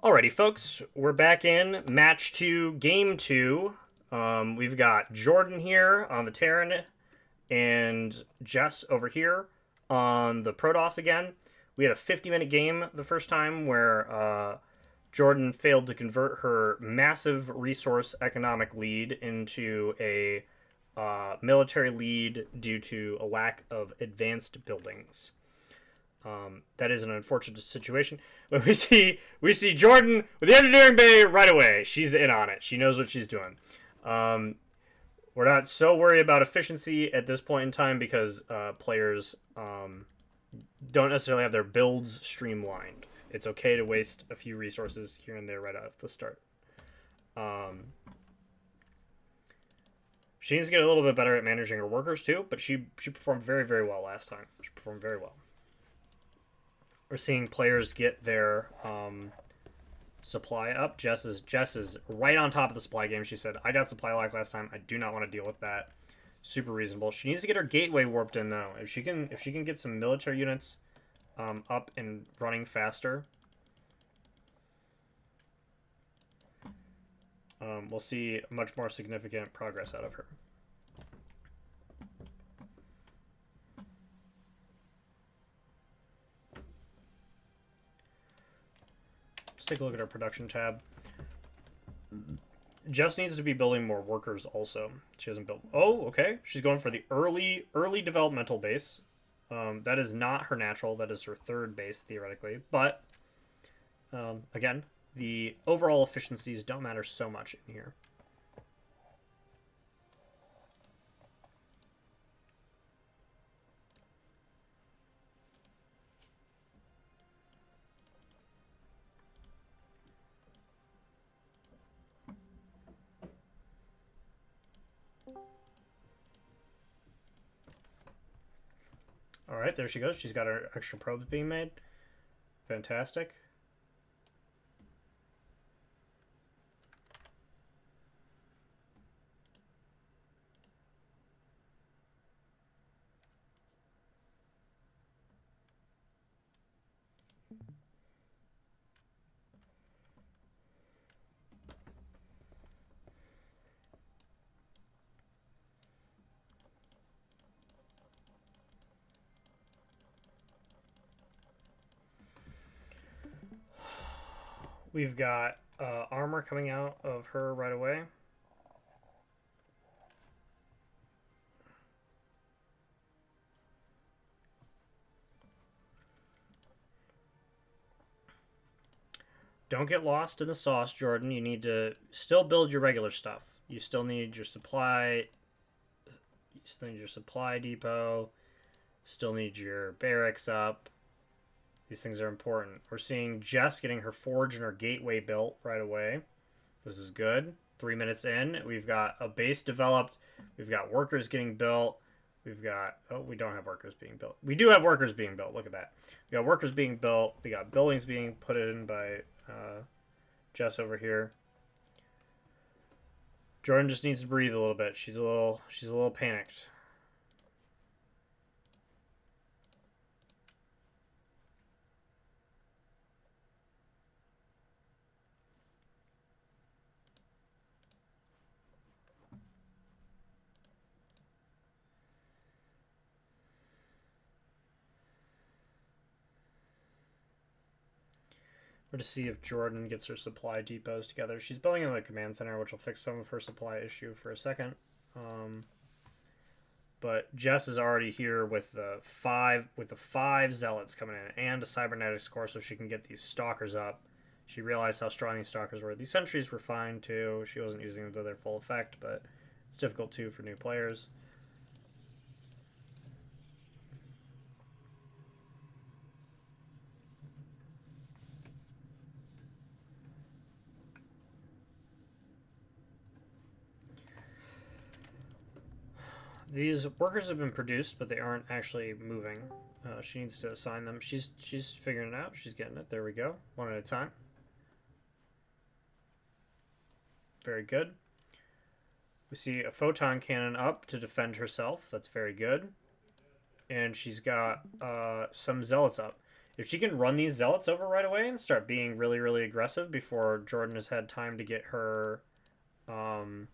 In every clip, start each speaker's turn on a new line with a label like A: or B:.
A: Alrighty, folks, we're back in match 2, game 2. We've got Jordan here on the Terran and Jess over here on the Protoss again. We had a 50-minute game the first time where Jordan failed to convert her massive resource economic lead into a military lead due to a lack of advanced buildings. That is an unfortunate situation. But we see Jordan with the engineering bay right away. She's in on it. She knows what she's doing. We're not so worried about efficiency at this point in time because players don't necessarily have their builds streamlined. It's okay to waste a few resources here and there right off the start. She needs to get a little bit better at managing her workers too, but she performed very, very well last time. She performed very well. We're seeing players get their supply up. Jess is right on top of the supply game. She said, I got supply lock last time. I do not want to deal with that. Super reasonable. She needs to get her gateway warped in though. If she can get some military units up and running faster, we'll see much more significant progress out of her. Take a look at our production tab. Jess needs to be building more workers also. She hasn't built... Oh, okay. She's going for the early developmental base. That is not her natural. That is her third base, theoretically. But, again, the overall efficiencies don't matter so much in here. All right, there she goes. She's got her extra probes being made. Fantastic. We've got armor coming out of her right away. Don't get lost in the sauce, Jordan. You need to still build your regular stuff. You still need your supply. You still need your supply depot. Still need your barracks up. These things are important. We're seeing Jess getting her forge and her gateway built right away. This is good. 3 minutes in, we've got a base developed. We've got workers getting built. We've got... Oh, we don't have workers being built. We do have workers being built. Look at that. We got workers being built. We got buildings being put in by Jess over here. Jordan just needs to breathe a little bit. She's a little panicked. Or to see if Jordan gets her supply depots together. She's building in the command center, which will fix some of her supply issue for a second. But Jess is already here with the five zealots coming in and a cybernetics core, so she can get these stalkers up. She realized how strong these stalkers were. These sentries were fine too. She wasn't using them to their full effect, but it's difficult too for new players. These workers have been produced, but they aren't actually moving. She needs to assign them. She's figuring it out. She's getting it. There we go. One at a time. Very good. We see a photon cannon up to defend herself. That's very good. And she's got some zealots up. If she can run these zealots over right away and start being really, really aggressive before Jordan has had time to get her, Jordan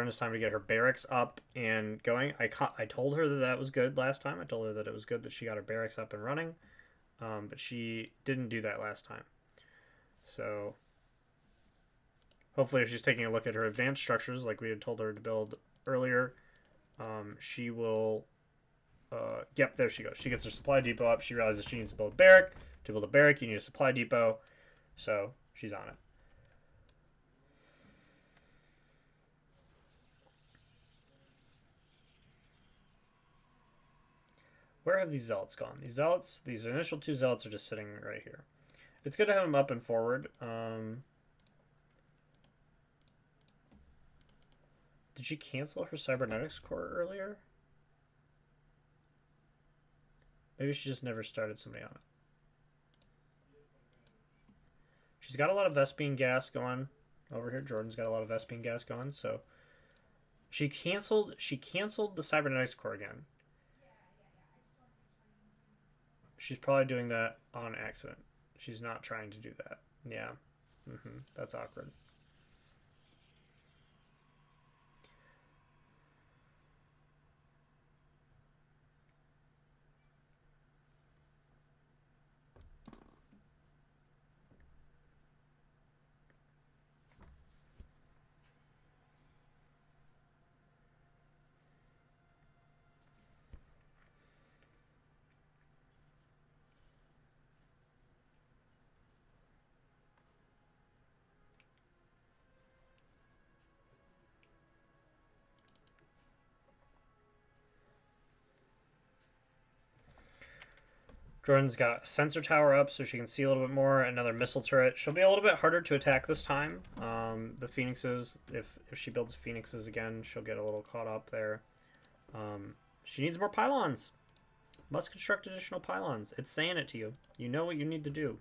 A: has time to get her barracks up and going. I told her that that was good last time. I told her that it was good that she got her barracks up and running, but she didn't do that last time. So hopefully, if she's taking a look at her advanced structures, like we had told her to build earlier, she will. Yep, there she goes. She gets her supply depot up. She realizes she needs to build a barrack. To build a barrack, you need a supply depot. So she's on it. Where have these zealots gone? These initial 2 zealots are just sitting right here. It's good to have them up and forward. Did she cancel her cybernetics core earlier? Maybe she just never started somebody on it. She's got a lot of Vespine gas going over here. Jordan's got a lot of Vespine gas going, so she canceled the cybernetics core again. She's probably doing that on accident. She's not trying to do that. Yeah. That's awkward. Jordan's got a sensor tower up so she can see a little bit more. Another missile turret. She'll be a little bit harder to attack this time. The phoenixes, if she builds phoenixes again, she'll get a little caught up there. She needs more pylons. Must construct additional pylons. It's saying it to you. You know what you need to do.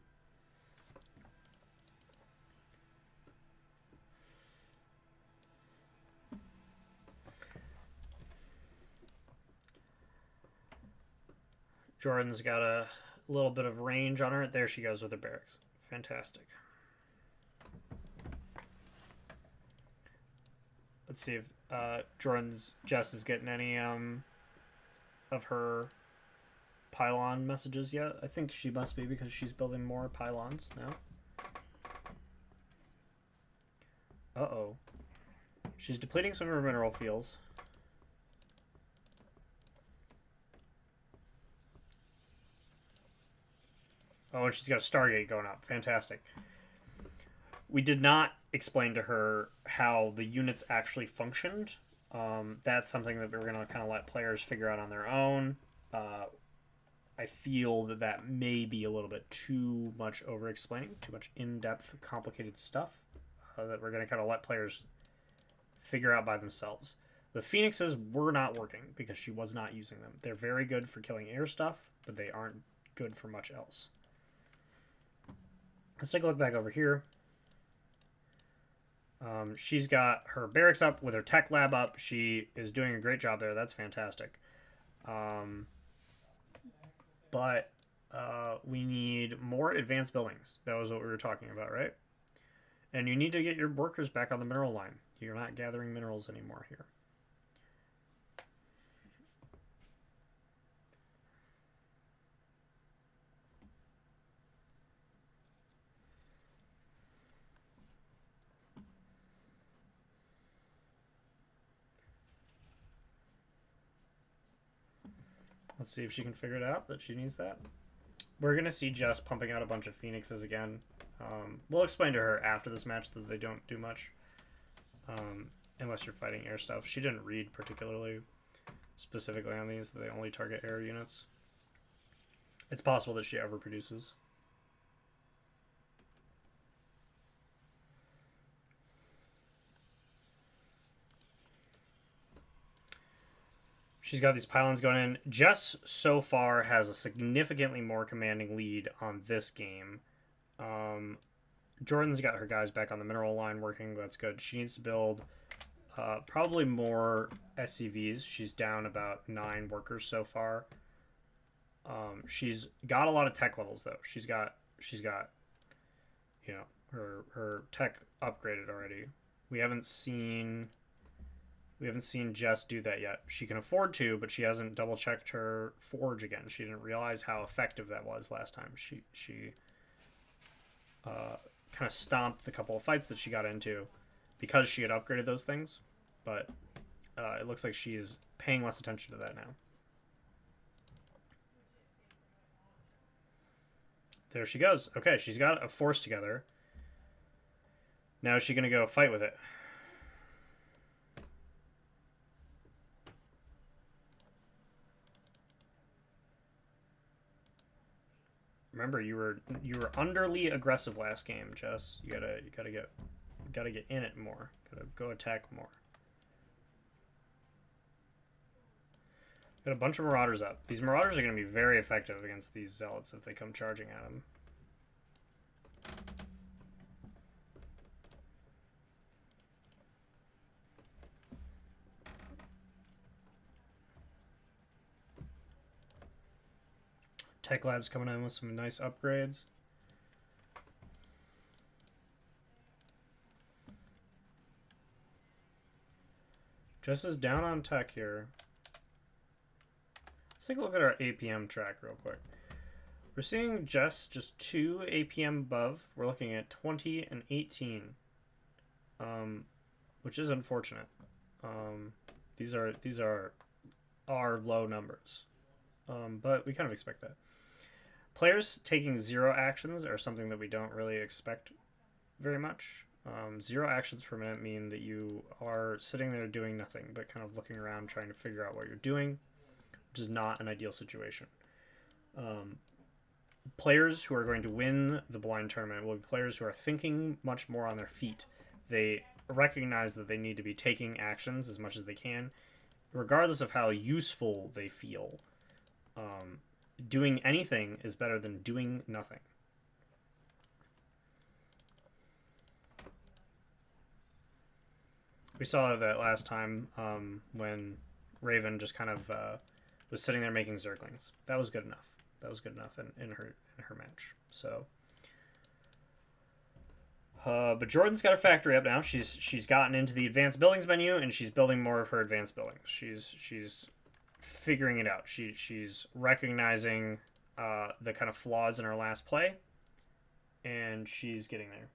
A: Jordan's got a little bit of range on her. There she goes with her barracks. Fantastic. Let's see if Jess is getting any of her pylon messages yet. I think she must be because she's building more pylons now. Uh-oh. She's depleting some of her mineral fields. Oh, and she's got a Stargate going up. Fantastic. We did not explain to her how the units actually functioned. That's something that we're going to kind of let players figure out on their own. I feel that that may be a little bit too much over-explaining, too much in-depth, complicated stuff that we're going to kind of let players figure out by themselves. The Phoenixes were not working because she was not using them. They're very good for killing air stuff, but they aren't good for much else. Let's take a look back over here. She's got her barracks up with her tech lab up. She is doing a great job there. That's fantastic. But we need more advanced buildings. That was what we were talking about, right? And you need to get your workers back on the mineral line. You're not gathering minerals anymore here. Let's see if she can figure it out that she needs that. We're going to see Jess pumping out a bunch of phoenixes again. We'll explain to her after this match that they don't do much. Unless you're fighting air stuff. She didn't read particularly specifically on these. They only target air units. It's possible that she overproduces. She's got these pylons going in. Jess so far has a significantly more commanding lead on this game. Jordan's got her guys back on the mineral line working. That's good. She needs to build probably more SCVs. She's down about 9 workers so far. She's got a lot of tech levels though. She's got you know, her tech upgraded already. We haven't seen Jess do that yet. She can afford to, but she hasn't double checked her forge again. She didn't realize how effective that was last time. She kind of stomped the couple of fights that she got into because she had upgraded those things. But it looks like she is paying less attention to that now. There she goes. Okay, she's got a force together. Now is she going to go fight with it? Remember, you were underly aggressive last game, Jess. You gotta get in it more. Gotta go attack more. Got a bunch of Marauders up. These Marauders are going to be very effective against these Zealots if they come charging at them. Tech Lab's coming in with some nice upgrades. Jess is down on tech here. Let's take a look at our APM track real quick. We're seeing Jess just 2 APM above. We're looking at 20 and 18, which is unfortunate. These are low numbers, but we kind of expect that. Players taking 0 actions are something that we don't really expect very much. 0 actions per minute mean that you are sitting there doing nothing but kind of looking around trying to figure out what you're doing, which is not an ideal situation. Players who are going to win the blind tournament will be players who are thinking much more on their feet. They recognize that they need to be taking actions as much as they can, regardless of how useful they feel. Doing anything is better than doing nothing. We saw that last time when Raven just kind of was sitting there making Zerglings. That was good enough. That was good enough in her match. So, but Jordan's got a factory up now. She's gotten into the advanced buildings menu and she's building more of her advanced buildings. She's figuring it out. She's recognizing the kind of flaws in her last play, and she's getting there.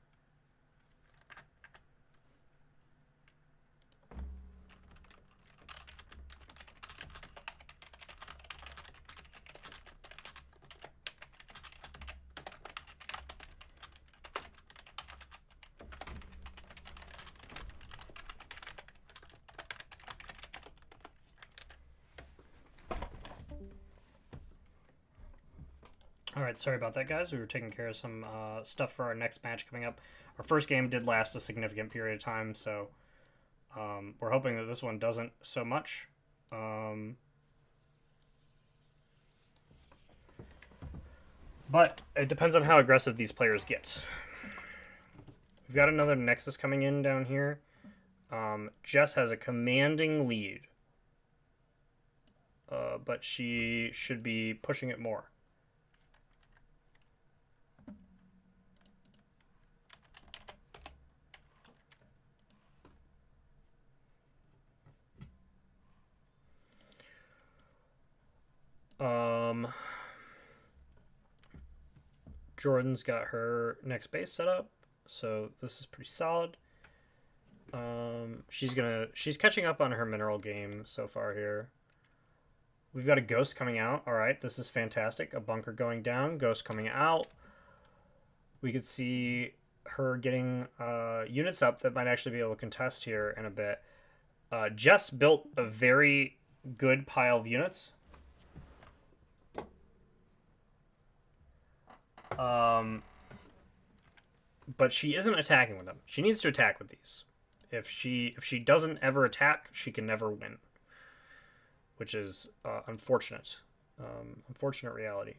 A: Alright, sorry about that, guys. We were taking care of some stuff for our next match coming up. Our first game did last a significant period of time, so we're hoping that this one doesn't so much. But it depends on how aggressive these players get. We've got another Nexus coming in down here. Jess has a commanding lead. But she should be pushing it more. Jordan's got her next base set up, so this is pretty solid. She's catching up on her mineral game so far here. We've got a ghost coming out. All right, this is fantastic. A bunker going down, ghost coming out. We could see her getting units up that might actually be able to contest here in a bit. Jess built a very good pile of units. But she isn't attacking with them. She needs to attack with these. If she doesn't ever attack, she can never win, which is unfortunate. Unfortunate reality.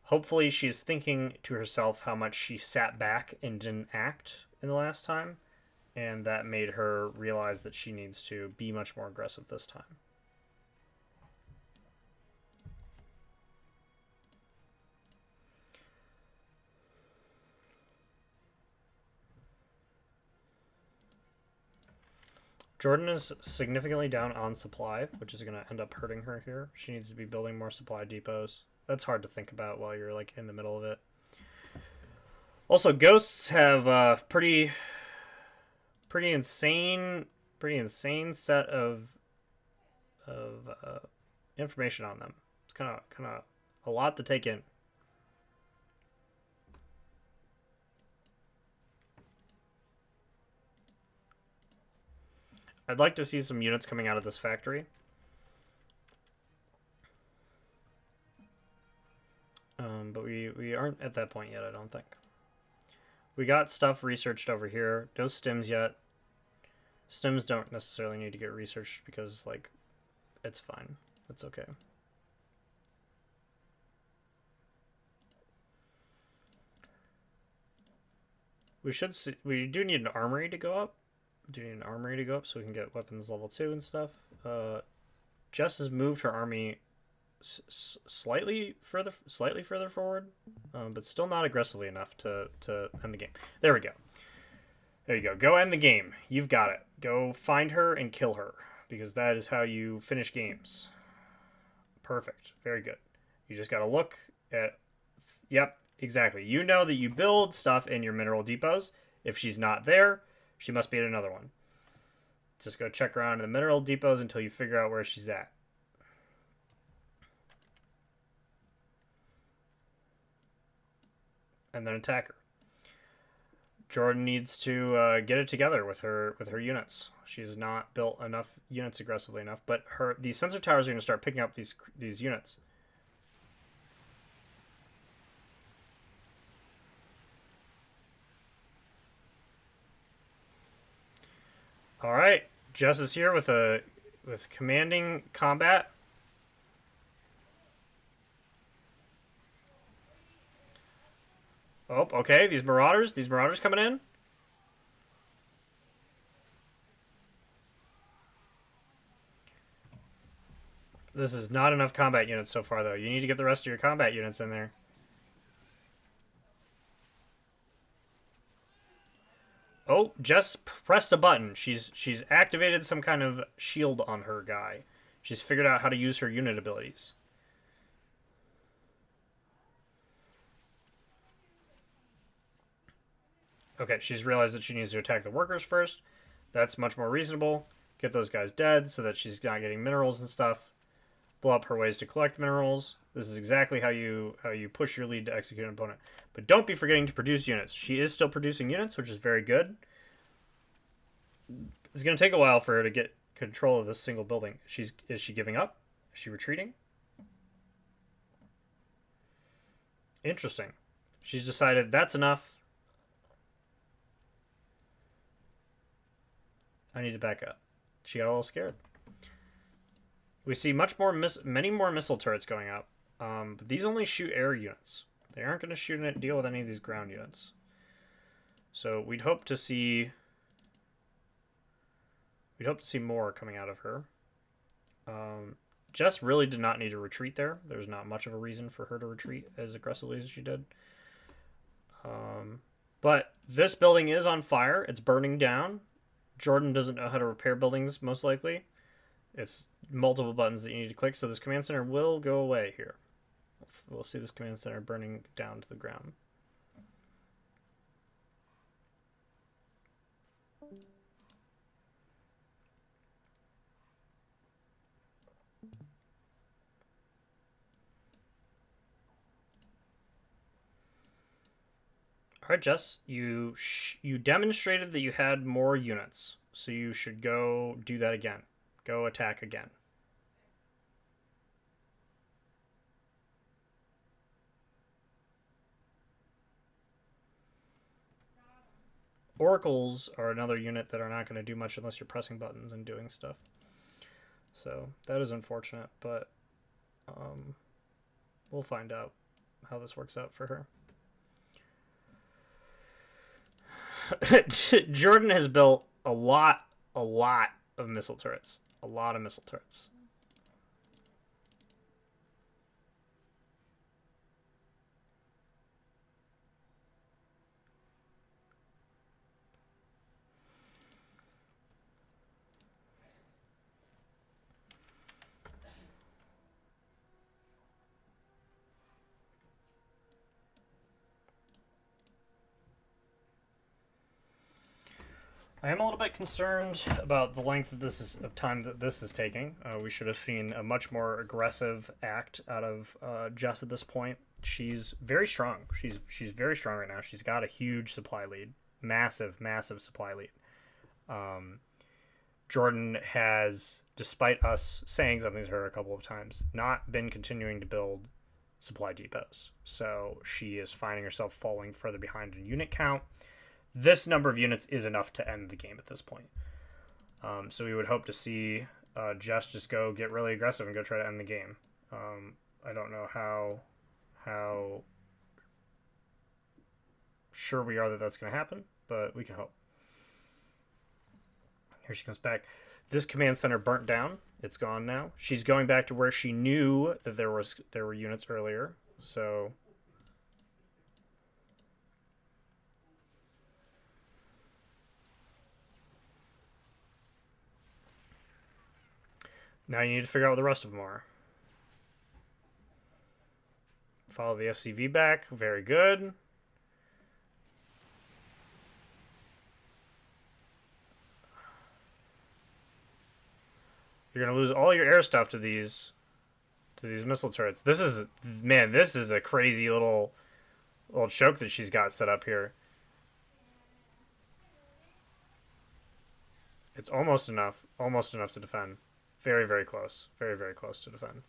A: Hopefully she's thinking to herself how much she sat back and didn't act in the last time, and that made her realize that she needs to be much more aggressive this time. Jordan is significantly down on supply, which is going to end up hurting her here. She needs to be building more supply depots. That's hard to think about while you're like in the middle of it. Also, ghosts have pretty insane set of information on them. It's kind of a lot to take in. I'd like to see some units coming out of this factory. But we aren't at that point yet, I don't think. We got stuff researched over here. No stims yet. Stims don't necessarily need to get researched because, like, it's fine. It's okay. We do need an armory to go up. So we can get weapons level 2 and stuff. Jess has moved her army slightly further forward, but still not aggressively enough to end the game. There we go. There you go. Go end the game. You've got it. Go find her and kill her, because that is how you finish games. Perfect. Very good. You just got to look at... Yep, exactly. You know that you build stuff in your mineral depots. If she's not there, she must be at another one. Just go check around in the mineral depots until you figure out where she's at. And then attack her. Jordan needs to get it together with her units. She's not built enough units aggressively enough, but these sensor towers are going to start picking up these units. All right, Jess is here with commanding combat. Oh, okay. These marauders coming in. This is not enough combat units so far, though. You need to get the rest of your combat units in there. Oh, Jess pressed a button. She's activated some kind of shield on her guy. She's figured out how to use her unit abilities. Okay, she's realized that she needs to attack the workers first. That's much more reasonable. Get those guys dead so that she's not getting minerals and stuff. Blow up her ways to collect minerals. This is exactly how you push your lead to execute an opponent. But don't be forgetting to produce units. She is still producing units, which is very good. It's going to take a while for her to get control of this single building. Is she giving up? Is she retreating? Interesting. She's decided that's enough. I need to back up. She got a little scared. We see many more missile turrets going up. But these only shoot air units. They aren't going to deal with any of these ground units. So we'd hope to see more coming out of her. Jess really did not need to retreat there. There's not much of a reason for her to retreat as aggressively as she did. But this building is on fire. It's burning down. Jordan doesn't know how to repair buildings, most likely. It's multiple buttons that you need to click, so this command center will go away here. We'll see this command center burning down to the ground. All right, Jess, you demonstrated that you had more units, so you should go do that again. Go attack again. Oracles are another unit that are not going to do much unless you're pressing buttons and doing stuff. So that is unfortunate, but we'll find out how this works out for her. Jordan has built a lot of missile turrets. A lot of missile turrets. I am a little bit concerned about the length of time that this is taking. We should have seen a much more aggressive act out of Jess at this point. She's very strong. She's very strong right now. She's got a huge supply lead, massive supply lead. Jordan has, despite us saying something to her a couple of times, not been continuing to build supply depots. So she is finding herself falling further behind in unit count. This number of units is enough to end the game at this point. So we would hope to see Jess just go get really aggressive and go try to end the game. I don't know how sure we are that that's going to happen, but we can hope. Here she comes back. This command center burnt down. It's gone now. She's going back to where she knew that there were units earlier. So now you need to figure out what the rest of them are. Follow the SCV back. Very good. You're gonna lose all your air stuff to these missile turrets. This is a crazy little choke that she's got set up here. It's almost enough to defend. Very close. Very close to defend.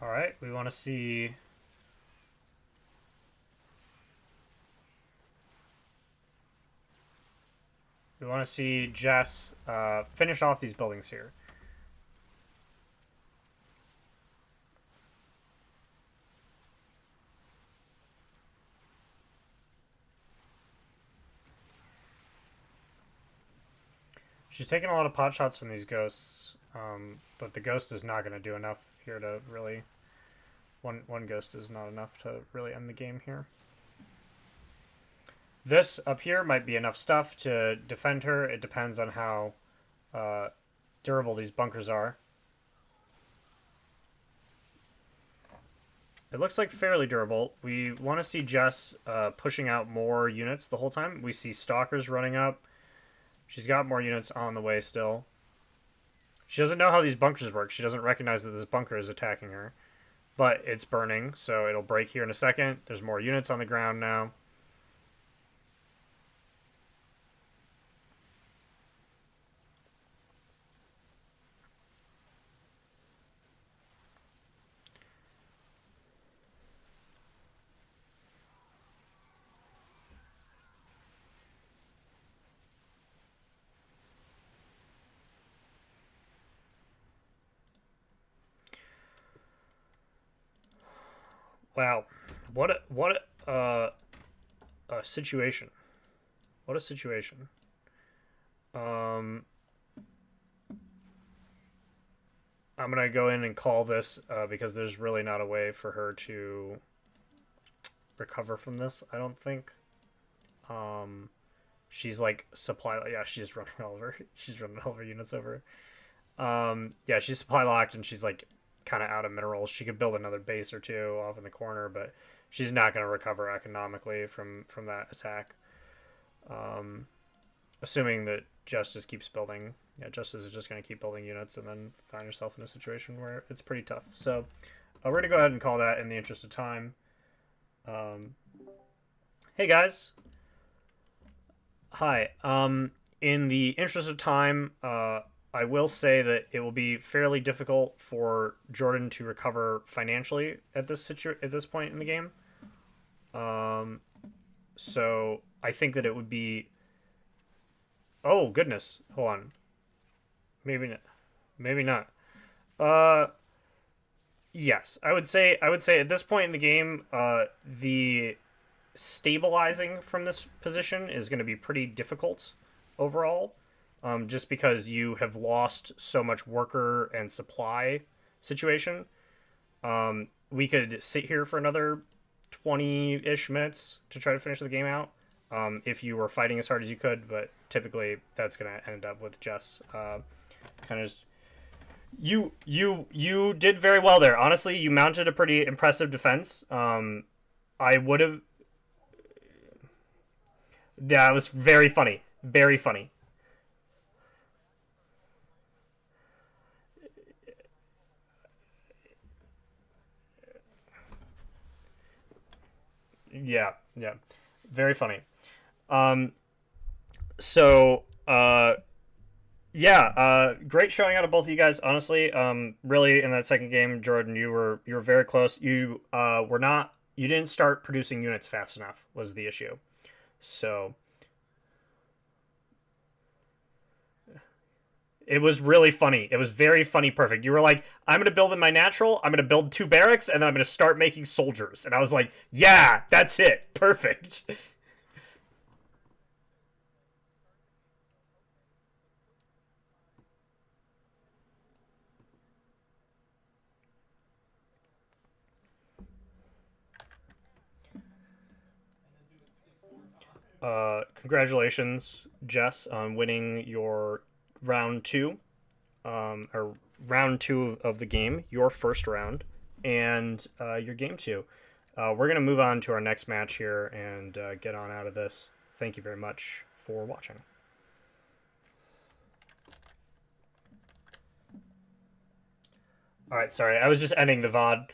A: All right, we want to see. We want to see Jess finish off these buildings here. She's taking a lot of pot shots from these ghosts, but the ghost is not going to do enough here to really. One ghost is not enough to really end the game here. This up here might be enough stuff to defend her. It depends on how durable these bunkers are. It looks like fairly durable. We want to see Jess pushing out more units the whole time. We see stalkers running up. She's got more units on the way still. She doesn't know how these bunkers work. She doesn't recognize that this bunker is attacking her. But it's burning, so it'll break here in a second. There's more units on the ground now. Wow, what a situation! What a situation! I'm gonna go in and call this because there's really not a way for her to recover from this. I don't think. She's like supply. Yeah, she's running all over. She's running all of her units over. Yeah, she's supply locked and she's like kind of out of minerals. She could build another base or two off in the corner, but she's not going to recover economically from that attack. Assuming that Jess just keeps building. Yeah, Jess is just going to keep building units and then find herself in a situation where it's pretty tough. So we're going to go ahead and call that in the interest of time. Hey guys. Hi. In the interest of time, I will say that it will be fairly difficult for Jordan to recover financially at this point in the game. So I think that it would be. Oh goodness! Hold on. Maybe not. Maybe not. Yes, I would say at this point in the game, the stabilizing from this position is going to be pretty difficult overall. Just because you have lost so much worker and supply situation. We could sit here for another 20-ish minutes to try to finish the game out. If you were fighting as hard as you could, but typically that's gonna end up with Jess kind of just you did very well there. Honestly, you mounted a pretty impressive defense. I would have. Yeah, it was very funny. Very funny. Yeah, yeah, very funny. Um, so yeah, great showing out of both of you guys. Honestly, really in that second game, Jordan, you were very close. You were not. You didn't start producing units fast enough. Was the issue. So it was really funny. It was very funny, perfect. You were like, I'm gonna build in my natural, I'm gonna build 2 barracks, and then I'm gonna start making soldiers. And I was like, yeah, that's it. Perfect. Congratulations, Jess, on winning your round two, or round two of the game, your first round, and your game two. We're gonna move on to our next match here and get on out of this. Thank you very much for watching. All right, sorry, I was just ending the VOD.